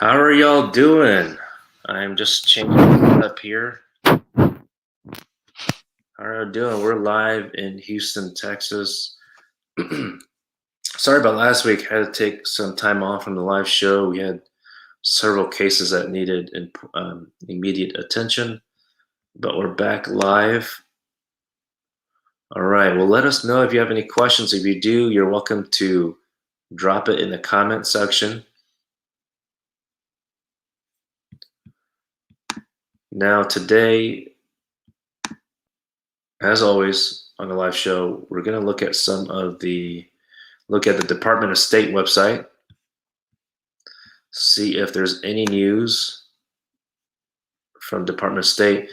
How are y'all doing? I'm just changing it up here. How are you doing? We're live in Houston, Texas. Sorry about last week. Had to take some time off from the live show. We had several cases that needed immediate attention, but we're back live. All right. Well, let us know if you have any questions. If you do, you're welcome to drop it in the comment section. Now, today, as always on the live show, we're going to look at the Department of State website, see if there's any news from Department of State.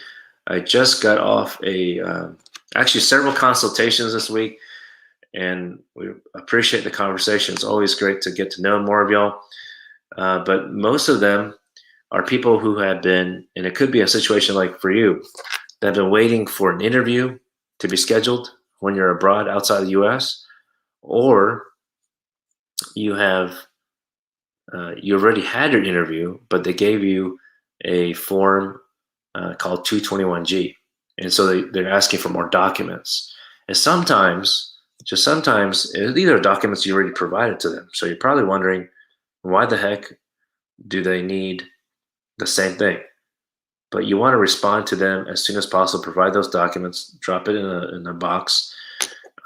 I just got off actually several consultations this week, and we appreciate the conversation. It's always great to get to know more of y'all, but most of them are people who have been, and it could be a situation like for you, that have been waiting for an interview to be scheduled when you're abroad outside the U.S., or you already had your interview, but they gave you a form called 221G, and so they're asking for more documents. And sometimes, just sometimes, these are documents you already provided to them. So you're probably wondering, why the heck do they need the same thing? But you want to respond to them as soon as possible. Provide those documents, drop it in a box,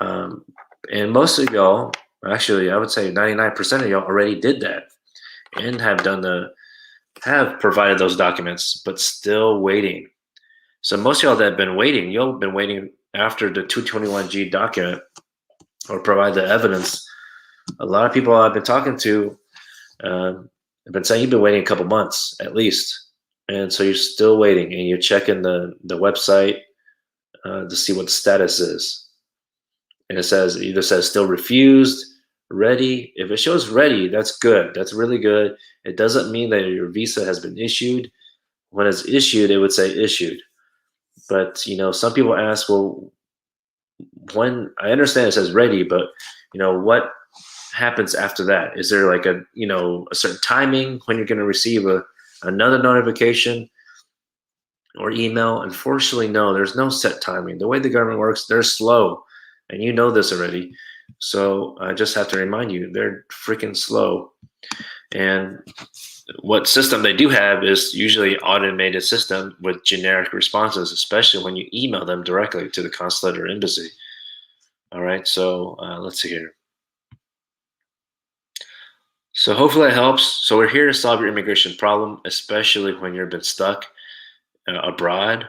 and most of y'all, actually, I would say 99% of y'all already did that and have provided those documents, but still waiting. So most of y'all that have been waiting, you'll have been waiting after the 221G document or provide the evidence. A lot of people I've been talking to have been saying you've been waiting a couple months at least. And so you're still waiting, and you're checking the website to see what the status is. And it either says still refused, ready. If it shows ready, that's good. That's really good. It doesn't mean that your visa has been issued. When it's issued, it would say issued. But, some people ask, well, when I understand it says ready, but, what happens after that? Is there like a certain timing when you're going to receive another notification or email? Unfortunately, no, there's no set timing. The way the government works, they're slow, and you know this already. So I just have to remind you, they're freaking slow. And what system they do have is usually automated system with generic responses, especially when you email them directly to the consulate or embassy. All right, so let's see here. So hopefully that helps. So we're here to solve your immigration problem, especially when you've been stuck abroad,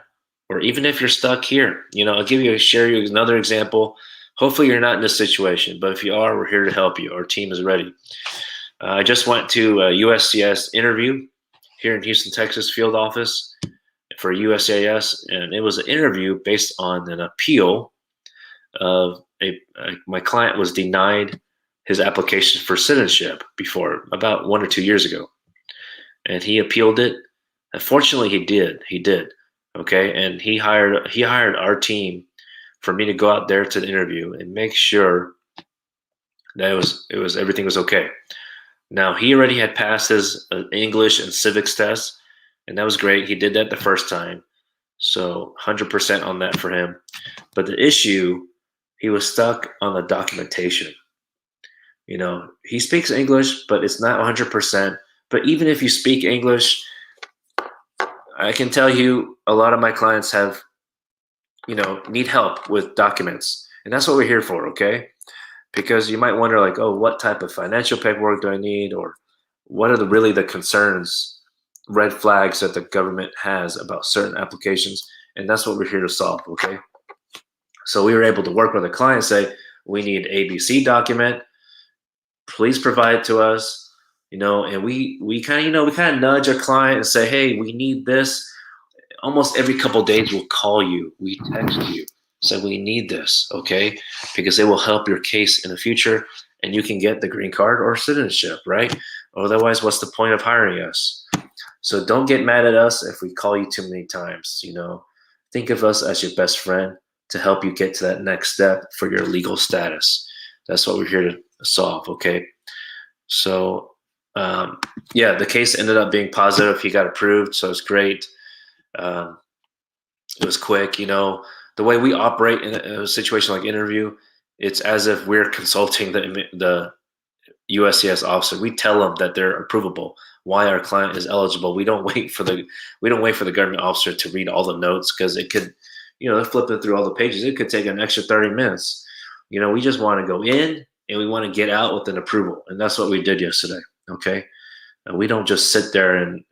or even if you're stuck here. I'll share you another example. Hopefully you're not in this situation, but if you are, we're here to help you. Our team is ready. I just went to a USCIS interview here in Houston, Texas field office for USCIS, and it was an interview based on an appeal of my client was denied his application for citizenship before, about 1 or 2 years ago, and he appealed it. Unfortunately, he did. Okay, and he hired our team for me to go out there to the interview and make sure that everything was okay. Now, he already had passed his English and civics test, and that was great. He did that the first time, so 100% on that for him. But the issue, he was stuck on the documentation. He speaks English, but it's not 100%. But even if you speak English, I can tell you a lot of my clients need help with documents. And that's what we're here for, okay? Because you might wonder, like, oh, what type of financial paperwork do I need? Or what are really the concerns, red flags that the government has about certain applications? And that's what we're here to solve, okay? So we were able to work with a client, say, we need ABC document. Please provide it to us. And we kind of nudge our client and say, hey, we need this. Almost every couple of days, we'll call you, we text you, say we need this, okay? Because it will help your case in the future, and you can get the green card or citizenship, right? Otherwise, what's the point of hiring us? So don't get mad at us if we call you too many times. Think of us as your best friend to help you get to that next step for your legal status. That's what we're here to solve, okay? So yeah, the case ended up being positive. He got approved, so it's great. Um, it was quick. The way we operate in a situation like interview, it's as if we're consulting the USCIS officer. We tell them that they're approvable, why our client is eligible. We don't wait for the government officer to read all the notes, because it could, they're flipping through all the pages. It could take an extra 30 minutes. We just want to go in and we want to get out with an approval, and that's what we did yesterday. Okay, we don't just sit there and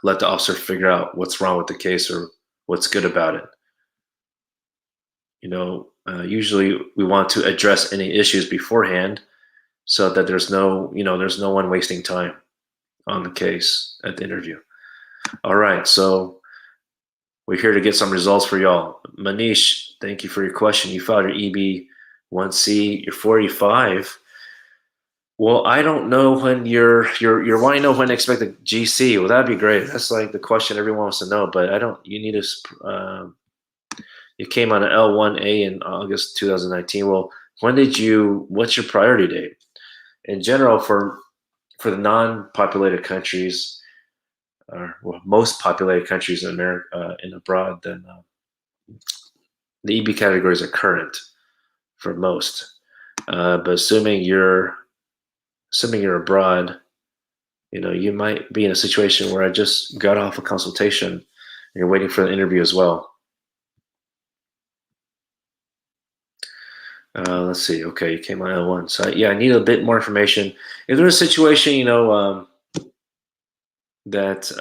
let the officer figure out what's wrong with the case or what's good about it. Usually we want to address any issues beforehand, so that there's no one wasting time on the case at the interview. All right, so we're here to get some results for y'all. Manish, thank you for your question. You filed your EB-1C, you're 45. Well, I don't know when you're wanting to know when to expect the GC. Well, that'd be great. That's like the question everyone wants to know, but you need to, you came on an L1A in August 2019. Well, what's your priority date? In general, for the non-populated countries, or most populated countries in America and abroad, then the EB categories are current for most. But assuming you're abroad, you might be in a situation where I just got off a consultation and you're waiting for the interview as well. Let's see. Okay, you came on L1. So yeah, I need a bit more information. If there's a situation, that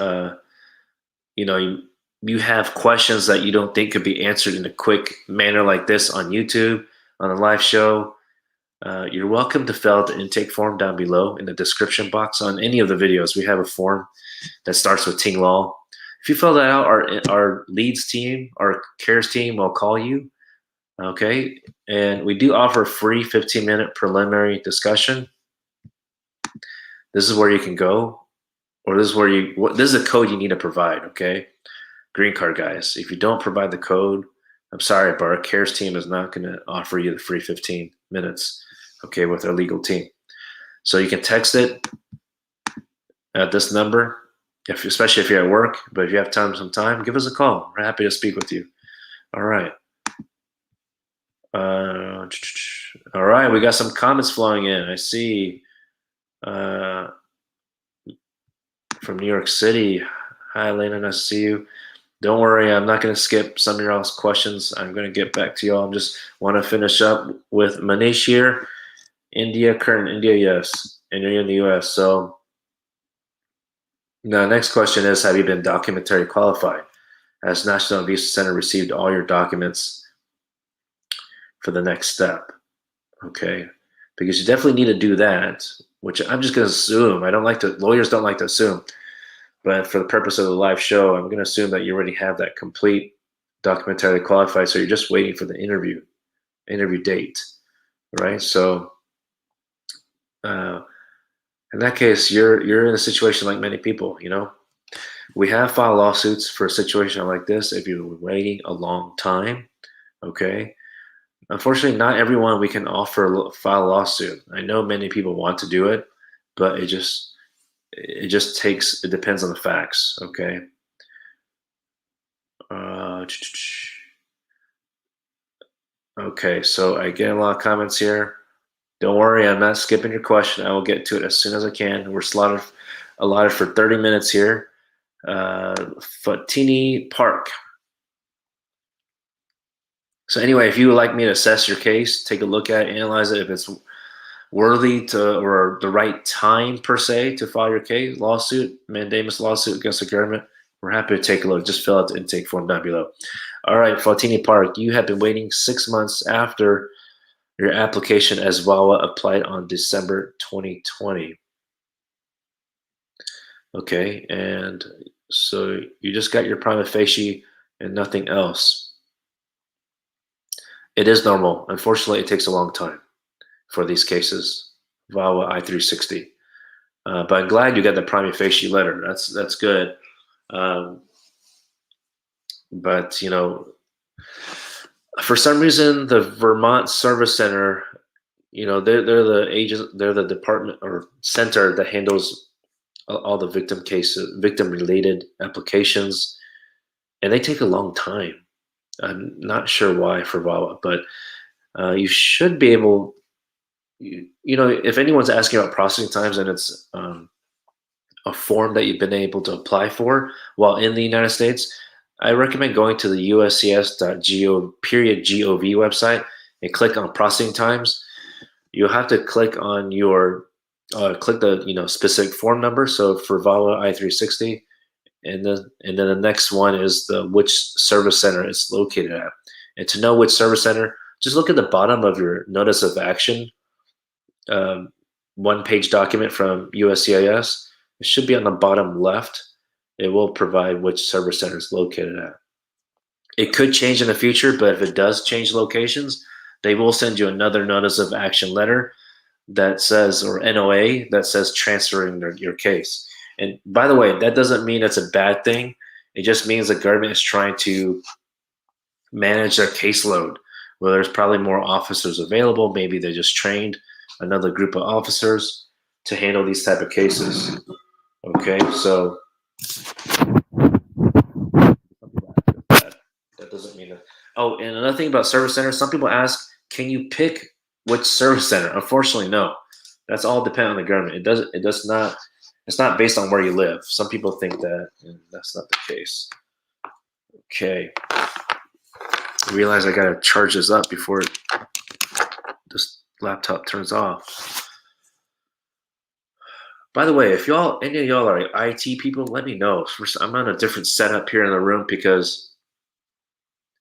you have questions that you don't think could be answered in a quick manner like this on YouTube, on a live show, you're welcome to fill out the intake form down below in the description box on any of the videos. We have a form that starts with Ting Law. If you fill that out, our leads team, our cares team will call you. Okay, and we do offer a free 15-minute preliminary discussion. This is where you can go, or this is a code you need to provide. Okay, green card guys, if you don't provide the code, I'm sorry, but our cares team is not going to offer you the free 15 minutes. Okay, with our legal team. So you can text it at this number, especially if you're at work. But if you have some time, give us a call. We're happy to speak with you. All right. All right, we got some comments flowing in. I see from New York City. Hi, Elena, nice to see you. Don't worry, I'm not going to skip some of your all's questions. I'm going to get back to y'all. I just want to finish up with Manish here. India, current India, yes. And you're in the US. So the next question is, have you been documentary qualified? Has National Visa Center received all your documents for the next step? Okay, because you definitely need to do that, which I'm just going to assume. Lawyers don't like to assume. But for the purpose of the live show, I'm going to assume that you already have that complete documentarily qualified. So you're just waiting for the interview date, right? So in that case, you're in a situation like many people. We have filed lawsuits for a situation like this if you've been waiting a long time. Okay. Unfortunately, not everyone we can file a lawsuit. I know many people want to do it, but it depends on the facts. Okay. Okay, so I get a lot of comments here. Don't worry, I'm not skipping your question. I will get to it as soon as I can. We're allotted for 30 minutes here. Fatini Park. So anyway, if you would like me to assess your case, take a look at it, analyze it, if it's worthy or the right time per se to file your case, mandamus lawsuit against the government, we're happy to take a look. Just fill out the intake form down below. All right, Fatini Park, you have been waiting 6 months after your application as VAWA applied on December 2020. Okay, and so you just got your prima facie and nothing else. It is normal. Unfortunately, it takes a long time for these cases, VAWA I-360. But I'm glad you got the prima facie letter. That's good. But for some reason, the Vermont Service Center they're the agents, they're the department or center that handles all the victim related applications, and they take a long time. I'm not sure why for VAWA, but you should be able. If anyone's asking about processing times and it's a form that you've been able to apply for while in the United States, I recommend going to the USCIS.gov website and click on processing times. You'll have to click on click the specific form number. So for VAWA I-360, and then the next one is the which service center it's located at. And to know which service center, just look at the bottom of your notice of action, um, one-page document from USCIS. It should be on the bottom left. It will provide which service center it's located at. It could change in the future, but if it does change locations, they will send you another notice of action letter that says, or NOA, that says transferring your case. And by the way, that doesn't mean it's a bad thing. It just means the government is trying to manage their caseload. Well, there's probably more officers available. Maybe they just trained another group of officers to handle these type of cases. Okay, so that doesn't mean that. Oh, and another thing about service centers, some people ask, can you pick which service center? Unfortunately, no. That's all dependent on the government. It does not. It's not based on where you live. Some people think that, and that's not the case. Okay. I realize I gotta charge this up before this laptop turns off. By the way, if any of y'all are IT people, let me know. I'm on a different setup here in the room because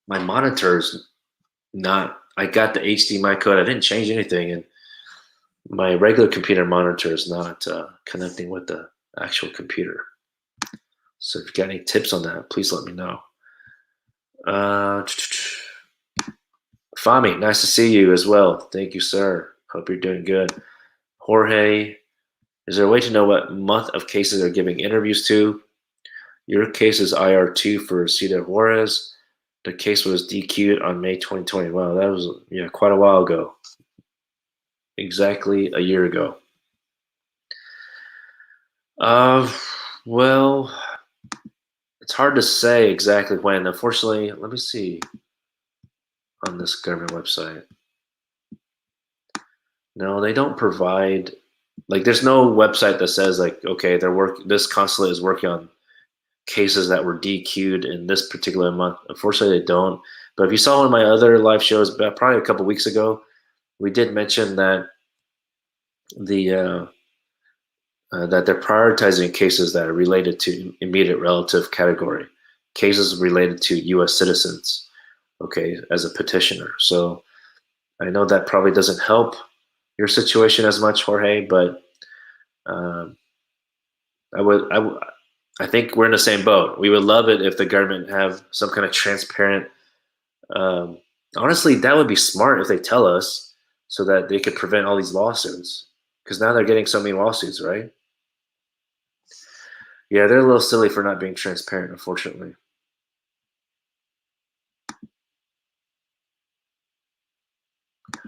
my monitor's not. I got the HDMI code. I didn't change anything, and my regular computer monitor is not connecting with the actual computer. So if you got any tips on that, please let me know. Fami, nice to see you as well. Thank you, sir. Hope you're doing good. Jorge, is there a way to know what month of cases they're giving interviews to? Your case is IR2 for Cedar Juarez. The case was DQ'd on May 2020. Wow, that was quite a while ago. Exactly a year ago. Well, it's hard to say exactly when. Unfortunately, let me see on this government website. No, they don't provide, like, there's no website that says, like, okay, this consulate is working on cases that were DQ'd in this particular month. Unfortunately, they don't. But if you saw one of my other live shows, probably a couple weeks ago, we did mention that that they're prioritizing cases that are related to immediate relative category, cases related to U.S. citizens, okay, as a petitioner. So I know that probably doesn't help your situation as much, Jorge, but I think we're in the same boat. We would love it if the government have some kind of transparent. Honestly, that would be smart if they tell us so that they could prevent all these lawsuits. Because now they're getting so many lawsuits, right? Yeah, they're a little silly for not being transparent, unfortunately.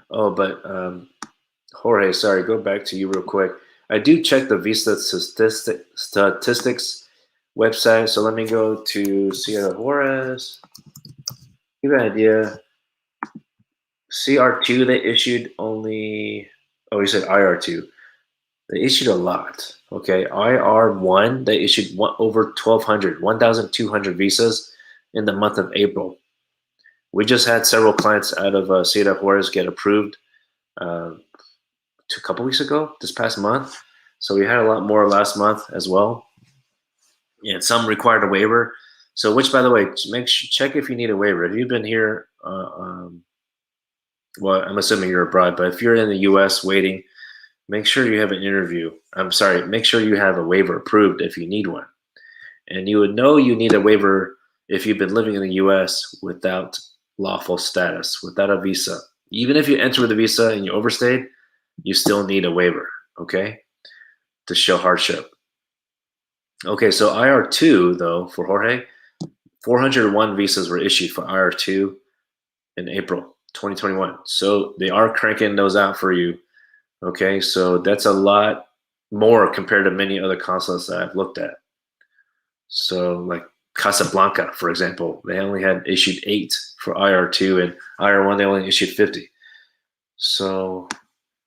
Oh, but Jorge, sorry, go back to you real quick. I do check the visa statistics website, so let me go to Sierra Juarez. Give you an idea. CR2, they issued only, oh, you said IR2. They issued a lot, okay? IR1, they issued over 1,200 visas in the month of April. We just had several clients out of Sierra Juarez get approved a couple weeks ago, this past month. So we had a lot more last month as well. And some required a waiver. So, which, by the way, check if you need a waiver. If you've been here, well, I'm assuming you're abroad, but if you're in the U.S. waiting, make sure you have an interview. Make sure you have a waiver approved if you need one. And you would know you need a waiver if you've been living in the U.S. without lawful status, without a visa. Even if you enter with a visa and you overstayed, you still need a waiver, okay, to show hardship. Okay, so IR2, though, for Jorge, 401 visas were issued for IR2 in April. 2021. So they are cranking those out for you. Okay, so that's a lot more compared to many other consulates that I've looked at. So like Casablanca, for example, they only had issued 8 for IR2, and IR1 they only issued 50. So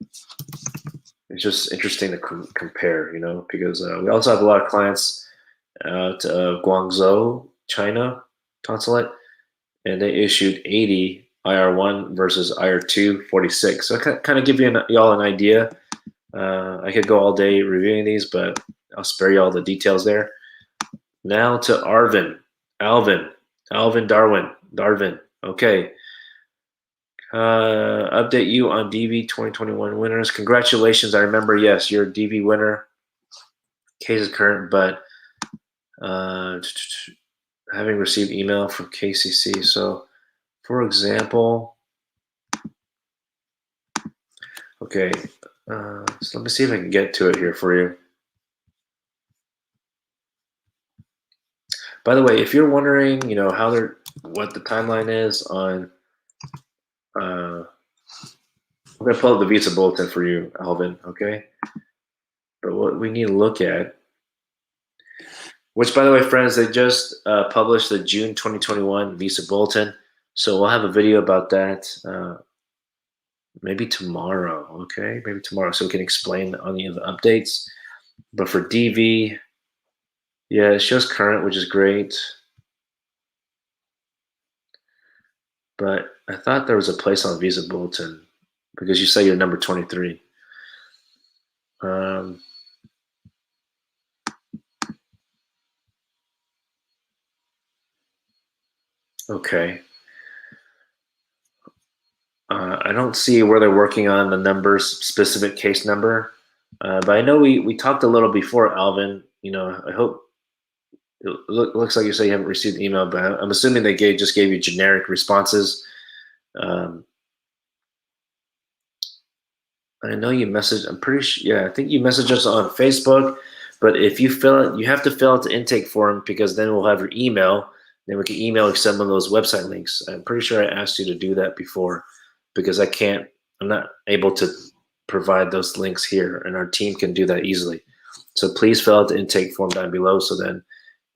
it's just interesting to compare, because we also have a lot of clients out of Guangzhou, China consulate, and they issued 80 IR1 versus IR2 46. So I kind of give y'all an idea. I could go all day reviewing these, but I'll spare you all the details there. Now to Alvin Darwin. Okay. Update you on DV 2021 winners. Congratulations. I remember, yes, you're a DV winner. Case is current, but having received email from KCC. So, for example, okay, so let me see if I can get to it here for you. By the way, if you're wondering, what the timeline is on, I'm gonna pull up the visa bulletin for you, Alvin. Okay, but what we need to look at, which by the way, friends, they just published the June 2021 visa bulletin, so we'll have a video about that maybe tomorrow. Okay, maybe tomorrow, so we can explain any of the updates. But for DV, yeah, it shows current, which is great. But I thought there was a place on visa bulletin because you say you're number 23. Okay. I don't see where they're working on the numbers, specific case number. But I know we talked a little before, Alvin. I hope it looks like you say you haven't received the email, but I'm assuming they just gave you generic responses. I know you messaged. I'm pretty sure. Yeah, I think you messaged us on Facebook. But if you fill it, you have to fill out the intake form because then we'll have your email. Then we can email some of those website links. I'm pretty sure I asked you to do that before because I'm not able to provide those links here, and our team can do that easily. So please fill out the intake form down below so then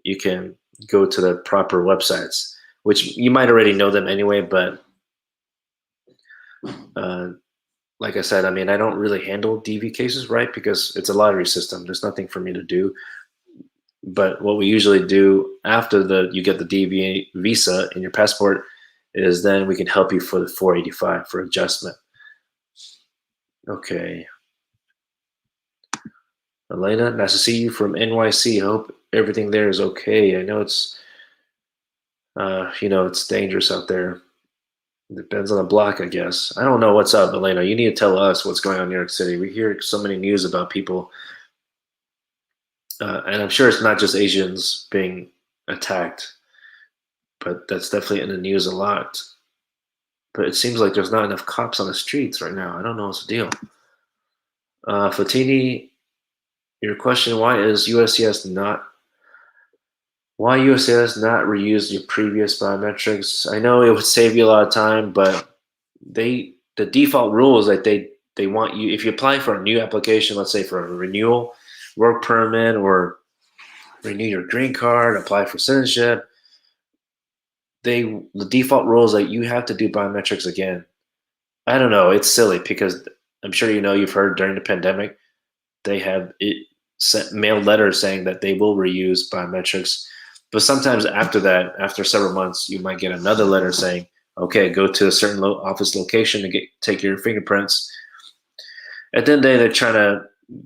you can go to the proper websites, which you might already know them anyway, but like I said, I mean, I don't really handle DV cases, right? Because it's a lottery system. There's nothing for me to do. But what we usually do after you get the DV visa in your passport is then we can help you for the 485 for adjustment. Okay. Elena, nice to see you from NYC. Hope everything there is okay. I know it's, it's dangerous out there. Depends on the block, I guess. I don't know what's up, Elena. You need to tell us what's going on in New York City. We hear so many news about people, and I'm sure it's not just Asians being attacked, but that's definitely in the news a lot. But it seems like there's not enough cops on the streets right now. I don't know what's the deal. Fatini, your question: Why USCIS not reuse your previous biometrics? I know it would save you a lot of time, but the default rule is that they want you, if you apply for a new application, let's say for a renewal, work permit, or renew your green card, apply for citizenship, the default rule is that you have to do biometrics again. I don't know, it's silly because I'm sure you've heard during the pandemic, they have sent mail letters saying that they will reuse biometrics. But sometimes after that, after several months, you might get another letter saying, okay, go to a certain office location to take your fingerprints. At the end of the day,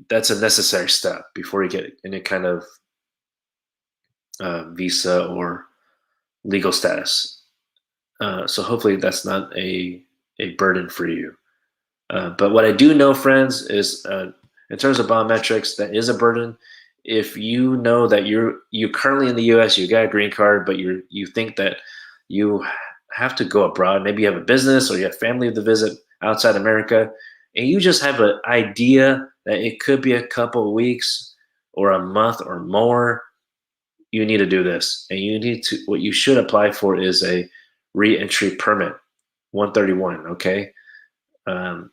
that's a necessary step before you get any kind of visa or legal status. So hopefully that's not a burden for you. But what I do know, friends, is in terms of biometrics, that is a burden. If you know that you're currently in the U.S., you got a green card, but you think that you have to go abroad, maybe you have a business or you have family to visit outside America, and you just have an idea that it could be a couple of weeks or a month or more, you need to do this. And what you should apply for is a reentry permit. 131. Okay. And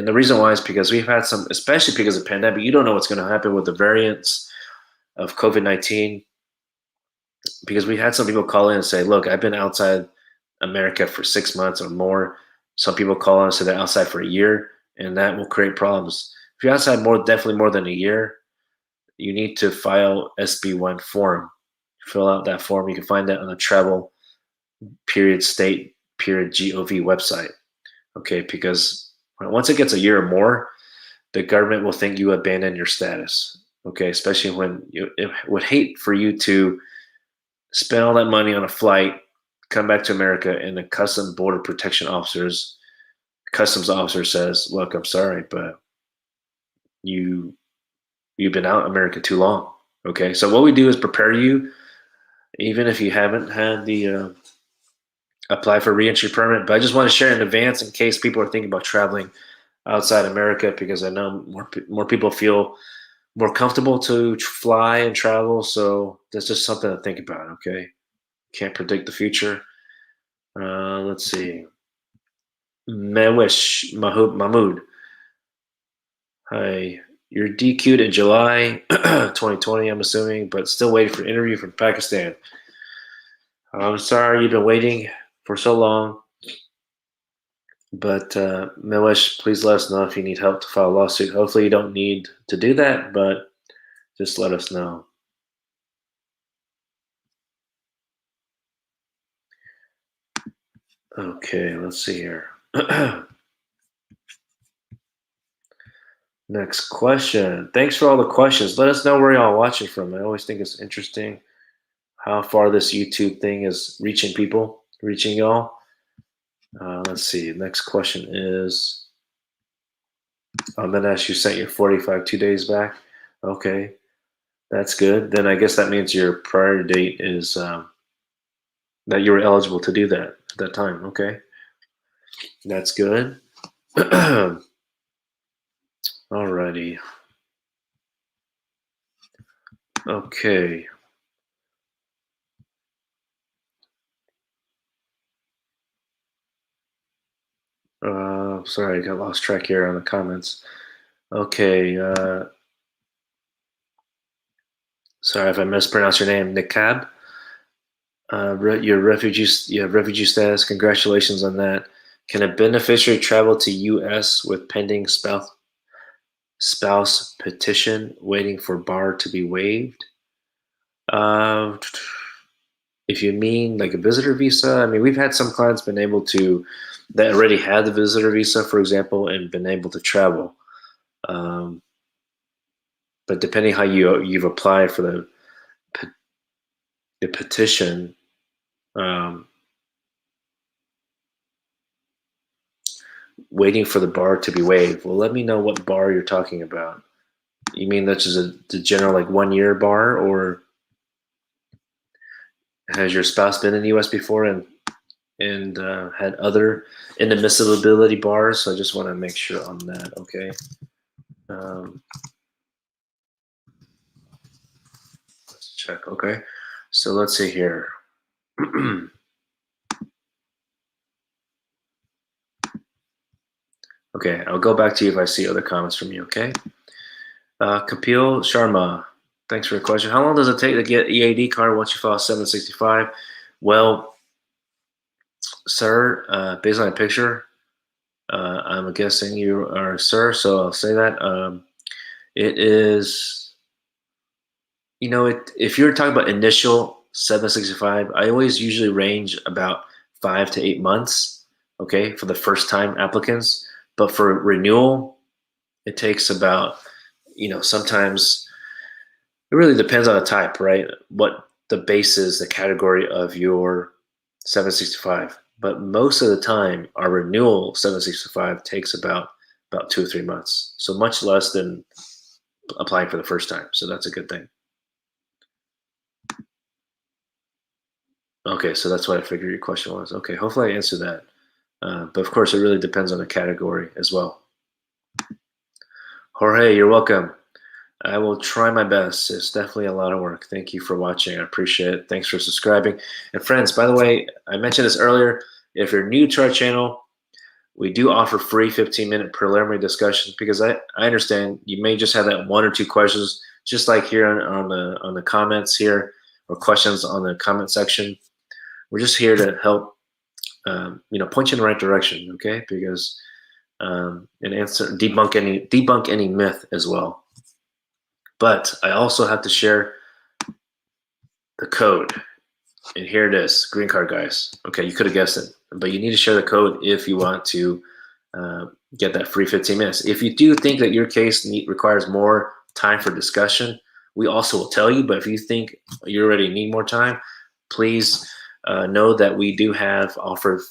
the reason why is because we've had some, especially because of the pandemic, you don't know what's going to happen with the variants of COVID-19. Because we had some people call in and say, look, I've been outside America for 6 months or more. Some people call in and say they're outside for a year, and that will create problems. If you're outside definitely more than a year, you need to file SB1 form. Fill out that form. You can find that on the travel state gov website. Okay, because once it gets a year or more, the government will think you abandoned your status. Okay, especially when it would hate for you to spend all that money on a flight, come back to America, and the customs officer says, "Look, I'm sorry, but you've been out in America too long." Okay, so what we do is prepare you, even if you haven't had the apply for reentry permit. But I just want to share in advance in case people are thinking about traveling outside America, because I know more people feel more comfortable to fly and travel. So that's just something to think about. Okay, can't predict the future. Let's see. Mewish Mahmood. Hi. You're DQ'd in July 2020, I'm assuming, but still waiting for an interview from Pakistan. I'm sorry you've been waiting for so long. But Mewish, please let us know if you need help to file a lawsuit. Hopefully you don't need to do that, but just let us know. Okay, let's see here. Next question. Thanks for all the questions. Let us know where y'all watching from. I always think it's interesting how far this YouTube thing is reaching people, reaching y'all. Let's see. Next question is, Manesh, you sent your 45 2 days back. Okay, that's good. Then I guess that means your prior date is that you were eligible to do that at that time. Okay, that's good. Alrighty. Okay. Sorry, I got lost track here on the comments. Okay. Sorry if I mispronounced your name. Nikab. Your you have refugee status. Congratulations on that. Can a beneficiary travel to U.S. with pending spouse petition, waiting for bar to be waived? If you mean like a visitor visa, I mean, we've had some clients been able to that already had the visitor visa, for example, and been able to travel. But depending how you've applied for the petition, waiting for the bar to be waived. Well, let me know what bar you're talking about. You mean that's just the general like 1 year bar, or has your spouse been in the U.S. before and had other inadmissibility bars? So I just want to make sure on that. Okay. Let's check. Okay. So let's see here. Okay, I'll go back to you if I see other comments from you, okay? Kapil Sharma, thanks for the question. How long does it take to get EAD card once you file 765? Well, sir, based on a picture, I'm guessing you are a sir, so I'll say that. It is, if you're talking about initial 765, I always usually range about 5 to 8 months, okay, for the first time applicants. But for renewal, it takes about, sometimes it really depends on the type, right? What the base is, the category of your 765. But most of the time, our renewal 765 takes about 2 or 3 months. So much less than applying for the first time. So that's a good thing. Okay, so that's what I figured your question was. Okay, hopefully I answered that. But of course, it really depends on the category as well. Jorge, you're welcome. I will try my best. It's definitely a lot of work. Thank you for watching. I appreciate it. Thanks for subscribing. And friends, by the way, I mentioned this earlier. If you're new to our channel, we do offer free 15-minute preliminary discussions because I understand you may just have that one or two questions, just like here on the comments here or questions on the comment section. We're just here to help, point you in the right direction, okay? Because and debunk any myth as well. But I also have to share the code, and here it is, green card guys. Okay, you could have guessed it, but you need to share the code if you want to get that free 15 minutes. If you do think that your case requires more time for discussion, we also will tell you. But if you think you already need more time, please know that we do have offered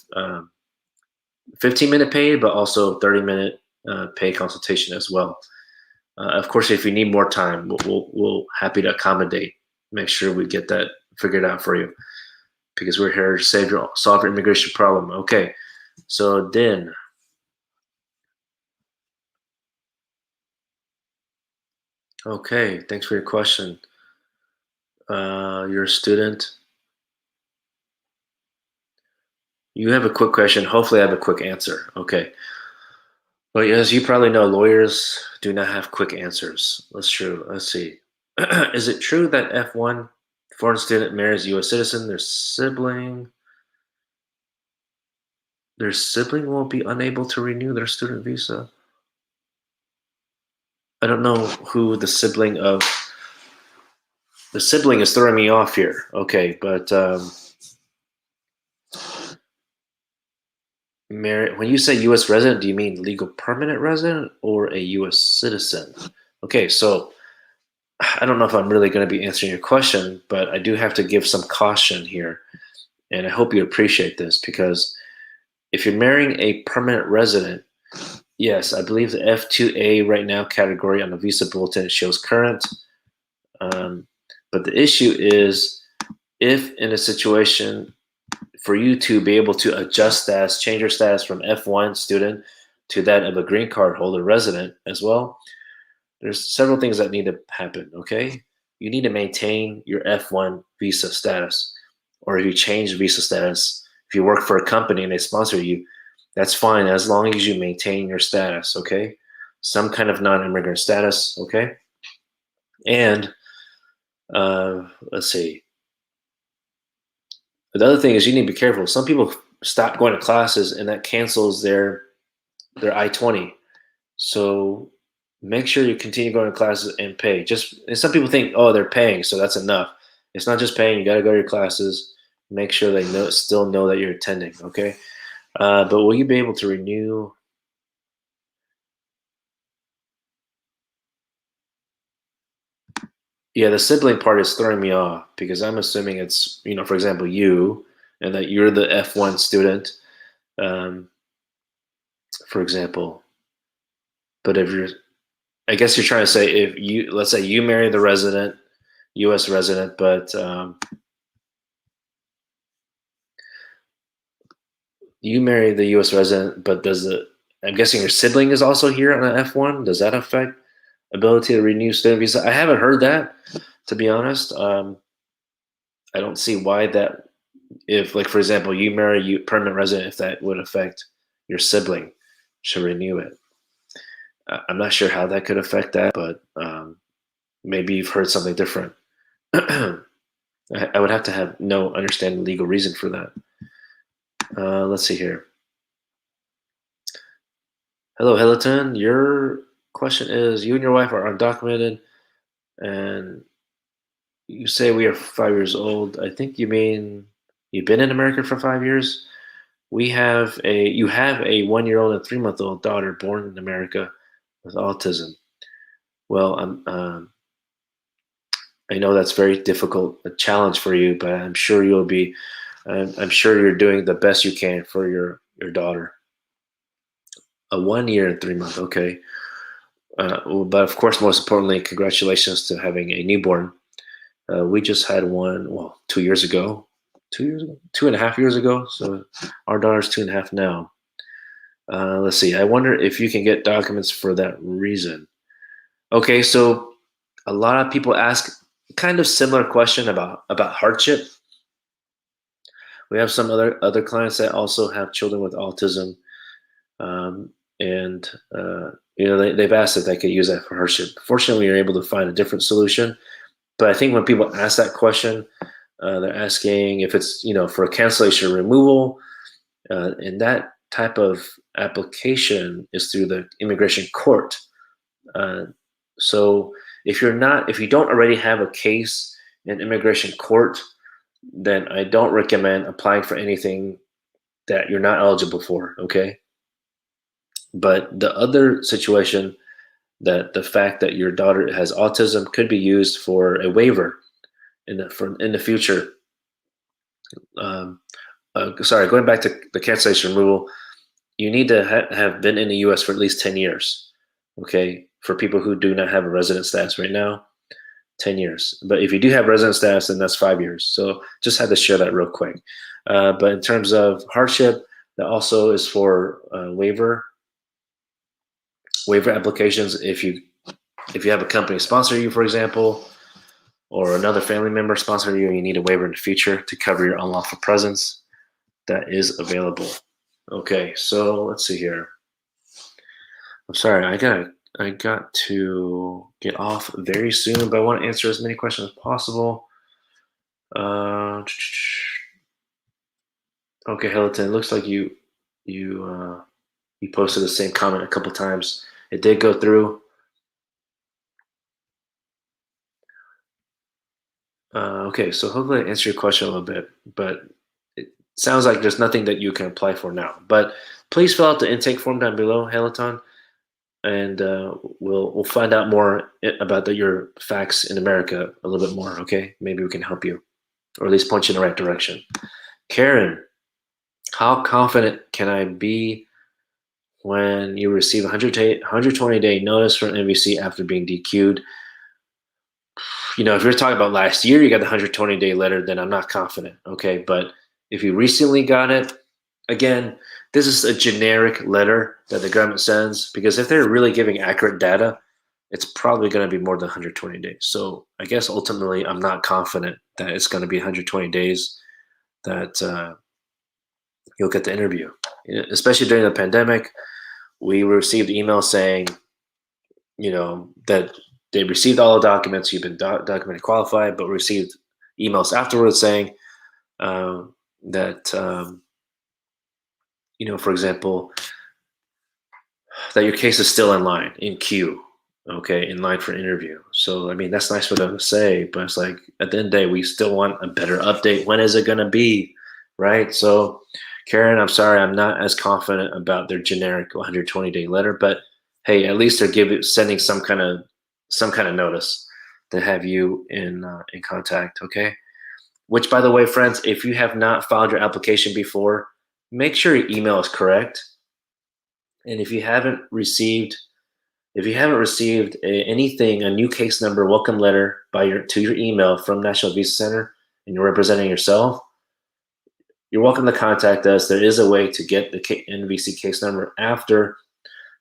15-minute paid, but also 30-minute paid consultation as well. Of course, if you need more time, we'll happy to accommodate. Make sure we get that figured out for you, because we're here to solve your immigration problem. Okay, so then, okay, thanks for your question. You're a student. You have a quick question. Hopefully, I have a quick answer. Okay. Well, as you probably know, lawyers do not have quick answers. That's true. Let's see. Is it true that F1 foreign student marries U.S. citizen? Their sibling won't be unable to renew their student visa. I don't know who the sibling is throwing me off here. Okay, but when you say U.S. resident, do you mean legal permanent resident or a U.S. citizen? Okay, so I don't know if I'm really going to be answering your question, but I do have to give some caution here, and I hope you appreciate this, because if you're marrying a permanent resident, yes, I believe the F2A right now category on the visa bulletin shows current. But the issue is, if in a situation for you to be able to adjust status, change your status from F1 student to that of a green card holder resident as well, there's several things that need to happen, okay? You need to maintain your F1 visa status, or if you change visa status, if you work for a company and they sponsor you, that's fine as long as you maintain your status, okay? Some kind of non-immigrant status, okay? And let's see. The other thing is you need to be careful. Some people stop going to classes and that cancels their I-20. So make sure you continue going to classes and pay. And some people think, oh, they're paying, so that's enough. It's not just paying. You got to go to your classes. Make sure they still know that you're attending, okay? But will you be able to renew? Yeah, the sibling part is throwing me off, because I'm assuming it's, for example, you, and that you're the F1 student, for example. But I guess you're trying to say, let's say you marry the resident, U.S. resident, but you marry the U.S. resident, but I'm guessing your sibling is also here on an F1. Does that affect ability to renew student visa? I haven't heard that, to be honest. I don't see why that, if, like, for example, you marry permanent resident, if that would affect your sibling to renew it. I'm not sure how that could affect that, but maybe you've heard something different. I would have to have understand the legal reason for that. Let's see here. Hello, Hilton. Your question is, you and your wife are undocumented, and you say we are 5 years old. I think you mean you've been in America for 5 years. You have a 1-year-old and 3-month-old daughter born in America with autism. Well, I know that's very difficult, a challenge for you, but I'm sure I'm sure you're doing the best you can for your daughter. A 1 year and 3 months, okay. But of course, most importantly, congratulations to having a newborn. We just had one, 2 years ago. 2.5 years ago. So our daughter's 2.5 now. Let's see. I wonder if you can get documents for that reason. Okay, so a lot of people ask kind of similar question about hardship. We have some other clients that also have children with autism, um, and they've asked if they could use that for hardship. Fortunately, we were able to find a different solution. But I think when people ask that question, they're asking if it's for a cancellation or removal, and that type of application is through the immigration court. Uh, so if you don't already have a case in immigration court, then I don't recommend applying for anything that you're not eligible for. Okay. But the other situation, that the fact that your daughter has autism could be used for a waiver in the future. Um, Sorry, going back to the cancellation removal, you need to have been in the U.S. for at least 10 years. Okay, for people who do not have a resident status right now, 10 years. But if you do have resident status, then that's 5 years. So just had to share that real quick. But in terms of hardship, that also is for waiver applications. If you have a company sponsor you, for example, or another family member sponsor you, and you need a waiver in the future to cover your unlawful presence, that is available. Okay, so let's see here. I'm sorry, I got to get off very soon, but I want to answer as many questions as possible. Okay, Hilton, looks like you posted the same comment a couple times. It did go through. Okay, so hopefully I answered your question a little bit, but it sounds like there's nothing that you can apply for now. But please fill out the intake form down below, Halaton, and we'll find out more about your facts in America a little bit more. Okay, maybe we can help you, or at least point you in the right direction. Karen, how confident can I be when you receive a 120-day notice from NVC after being DQ'd? If you're talking about last year, you got the 120-day letter, then I'm not confident. Okay. But if you recently got it, again, this is a generic letter that the government sends, because if they're really giving accurate data, it's probably going to be more than 120 days. So I guess ultimately, I'm not confident that it's going to be 120 days that you'll get the interview. Especially during the pandemic, we received emails saying, that they received all the documents, you've been documented qualified, but received emails afterwards saying that, for example, that your case is still in line, in queue, okay, in line for interview. So, I mean, that's nice for them to say, but it's like, at the end of the day, we still want a better update. When is it going to be, right? So, Karen, I'm sorry, I'm not as confident about their generic 120-day letter, but hey, at least they're sending some kind of notice to have you in contact, okay? Which, by the way, friends, if you have not filed your application before, make sure your email is correct. And if you haven't received anything, a new case number, welcome letter to your email from National Visa Center, and you're representing yourself, you're welcome to contact us. There is a way to get the NVC case number after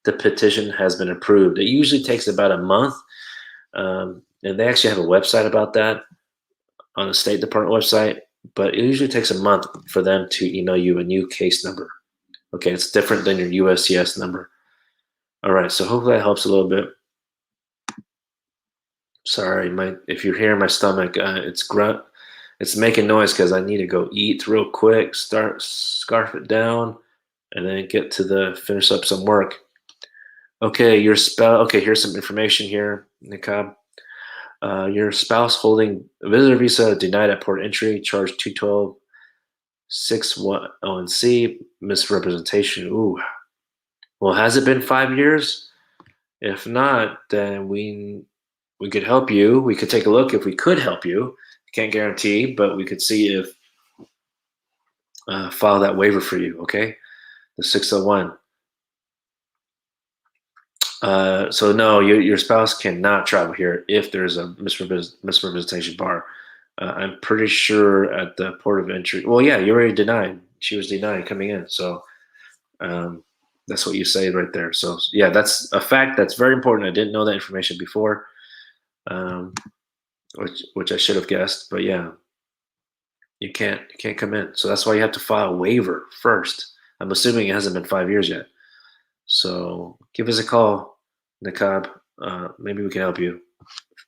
the petition has been approved. It usually takes about a month, and they actually have a website about that on the State Department website, but it usually takes a month for them to email you a new case number. Okay, it's different than your USCIS number. All right, so hopefully that helps a little bit. Sorry, if you're hearing my stomach, it's making noise because I need to go eat real quick, scarf it down, and then finish up some work. Okay, here's some information here, Nikab. Your spouse holding a visitor visa denied at port entry, charged 212-610C, misrepresentation. Ooh. Well, has it been 5 years? If not, then we could help you. We could take a look if we could help you. Can't guarantee, but we could see if file that waiver for you, okay? The 601. So no, your spouse cannot travel here if there's a misrepresentation bar. I'm pretty sure at the port of entry. Well, yeah, you already denied. She was denied coming in. So that's what you say right there. So yeah, that's a fact that's very important. I didn't know that information before, which I should have guessed. But yeah. You can't come in. So that's why you have to file a waiver first. I'm assuming it hasn't been 5 years yet. So give us a call, Nakab. Maybe we can help you,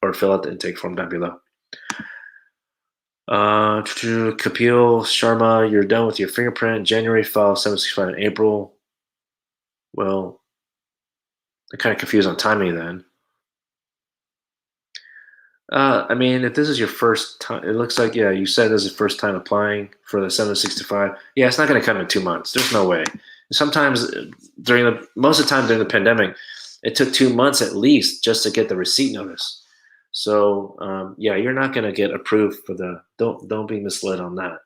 or fill out the intake form down below. Kapil Sharma, you're done with your fingerprint in January, file 765 in April. Well, I'm kind of confused on timing then. I mean, if this is your first time, it looks like, yeah, you said this is your first time applying for the 765. Yeah, it's not going to come in 2 months. There's no way. Sometimes most of the time during the pandemic, it took 2 months at least just to get the receipt notice. So yeah, you're not going to get approved for the. Don't be misled on that.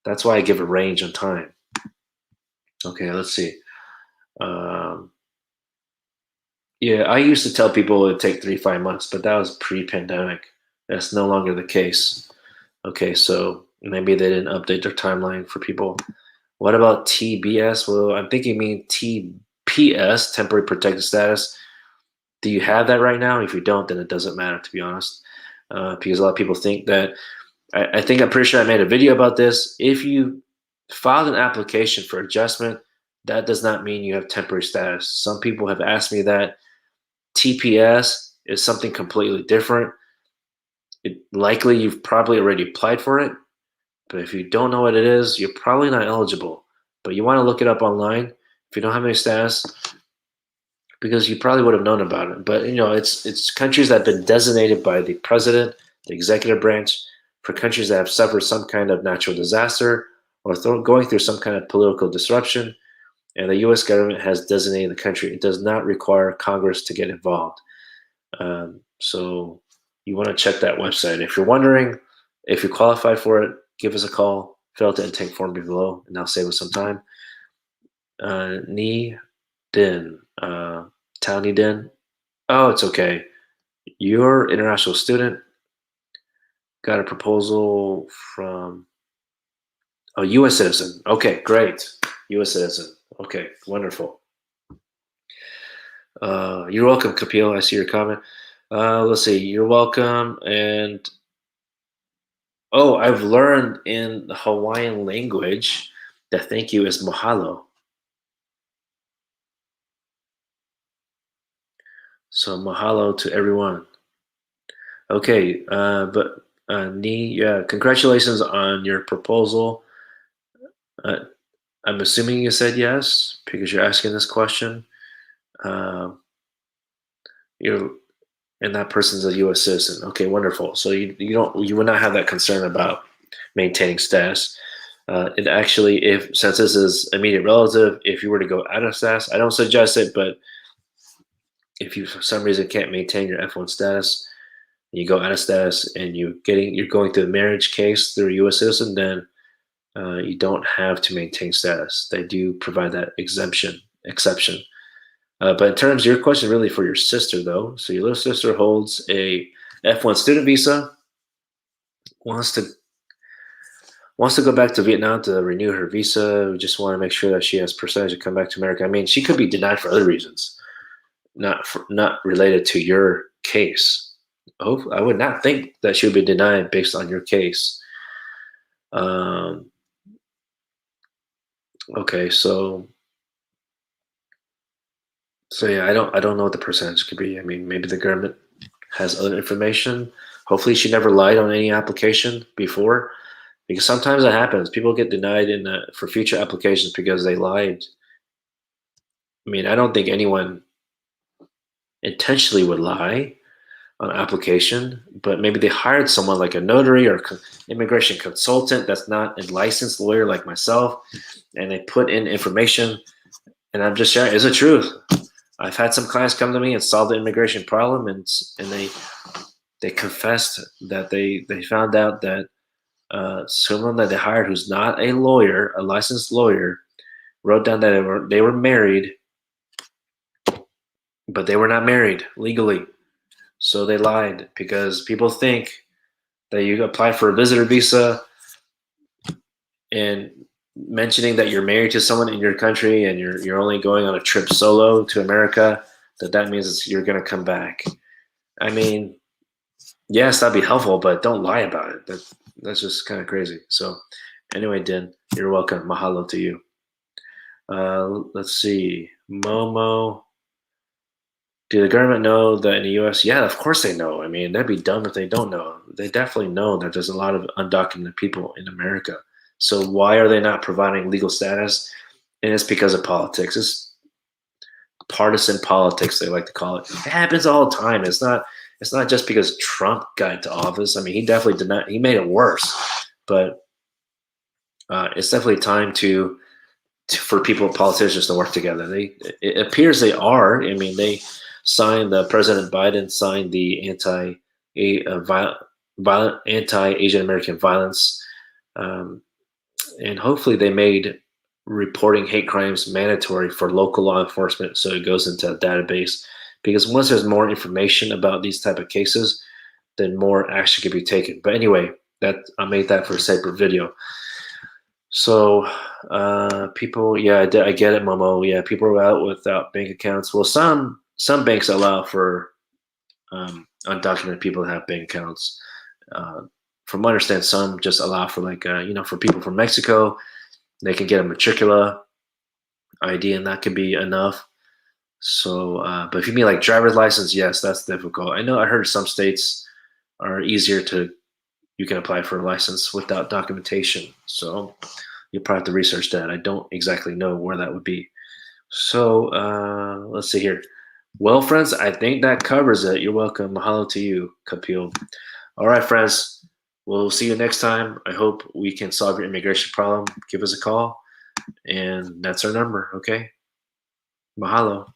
That's why I give a range on time. Okay, let's see. Yeah, I used to tell people it would take 3 to 5 months, but that was pre-pandemic. That's no longer the case. Okay, so maybe they didn't update their timeline for people. What about TBS? Well, I'm thinking you mean TPS, temporary protected status. Do you have that right now? If you don't, then it doesn't matter, to be honest, because a lot of people think that. I think I'm pretty sure I made a video about this. If you filed an application for adjustment, that does not mean you have temporary status. Some people have asked me that. TPS is something completely different. Likely you've probably already applied for it, but if you don't know what it is, you're probably not eligible. But you want to look it up online if you don't have any status, because you probably would have known about it. But it's countries that have been designated by the president, the executive branch, for countries that have suffered some kind of natural disaster or going through some kind of political disruption, and the U.S. government has designated the country. It does not require Congress to get involved. So you want to check that website. If you're wondering if you qualify for it, give us a call, fill out the intake form below, and that'll save us some time. Ni Din, Tao Ni Din. Oh, it's okay. You're an international student. Got a proposal from a U.S. citizen. Okay, great. U.S. citizen. Okay, wonderful. You're welcome, Kapil. I see your comment. Let's see. You're welcome. And I've learned in the Hawaiian language that thank you is mahalo. So mahalo to everyone. Okay, but yeah, congratulations on your proposal. I'm assuming you said yes because you're asking this question. You're and that person's a U.S. citizen. Okay, wonderful. So you would not have that concern about maintaining status. It actually, if since this is immediate relative, if you were to go out of status, I don't suggest it, but if you for some reason can't maintain your F1 status, you go out of status and you're going through a marriage case through a U.S. citizen, then you don't have to maintain status. They do provide that exception. But in terms of your question, really for your sister though, so your little sister holds a F1 student visa, wants to go back to Vietnam to renew her visa. We just want to make sure that she has percentage to come back to America. I mean, she could be denied for other reasons, not related to your case. I would not think that she would be denied based on your case. Okay, so yeah, I don't know what the percentage could be. I mean, maybe the government has other information. Hopefully, she never lied on any application before, because sometimes that happens. People get denied for future applications because they lied. I mean, I don't think anyone intentionally would lie on an application, but maybe they hired someone like a notary or immigration consultant that's not a licensed lawyer like myself, and they put in information. And I'm just sharing, it's the truth. I've had some clients come to me and solve the immigration problem, and they confessed that they found out that someone that they hired who's not a lawyer, a licensed lawyer, wrote down that they were married, but they were not married legally. So they lied because people think that you apply for a visitor visa and mentioning that you're married to someone in your country and you're only going on a trip solo to America, that means you're going to come back. I mean, yes, that'd be helpful, but don't lie about it. That's just kind of crazy. So anyway, Din, you're welcome. Mahalo to you. Let's see. Momo. Do the government know that in the U.S.? Yeah, of course they know. I mean, that'd be dumb if they don't know. They definitely know that there's a lot of undocumented people in America. So why are they not providing legal status? And it's because of politics. It's partisan politics, they like to call it. It happens all the time. It's not. It's not just because Trump got into office. I mean, he definitely did not. He made it worse. But it's definitely time for people, politicians, to work together. It appears they are. I mean, President Biden signed the anti-Asian American violence, um, and hopefully they made reporting hate crimes mandatory for local law enforcement, so it goes into a database. Because once there's more information about these type of cases, then more action can be taken. But anyway, that I made that for a separate video. So people, yeah, I get it, Momo. Yeah, people are out without bank accounts. Well, some banks allow for undocumented people to have bank accounts. From what I understand, some just allow for for people from Mexico, they can get a matricula ID, and that could be enough. So, but if you mean like driver's license, yes, that's difficult. I heard some states are easier to you can apply for a license without documentation. So you'll probably have to research that. I don't exactly know where that would be. So let's see here. Well, friends, I think that covers it. You're welcome. Mahalo to you, Kapil. All right, friends. We'll see you next time. I hope we can solve your immigration problem. Give us a call, and that's our number. Okay. Mahalo.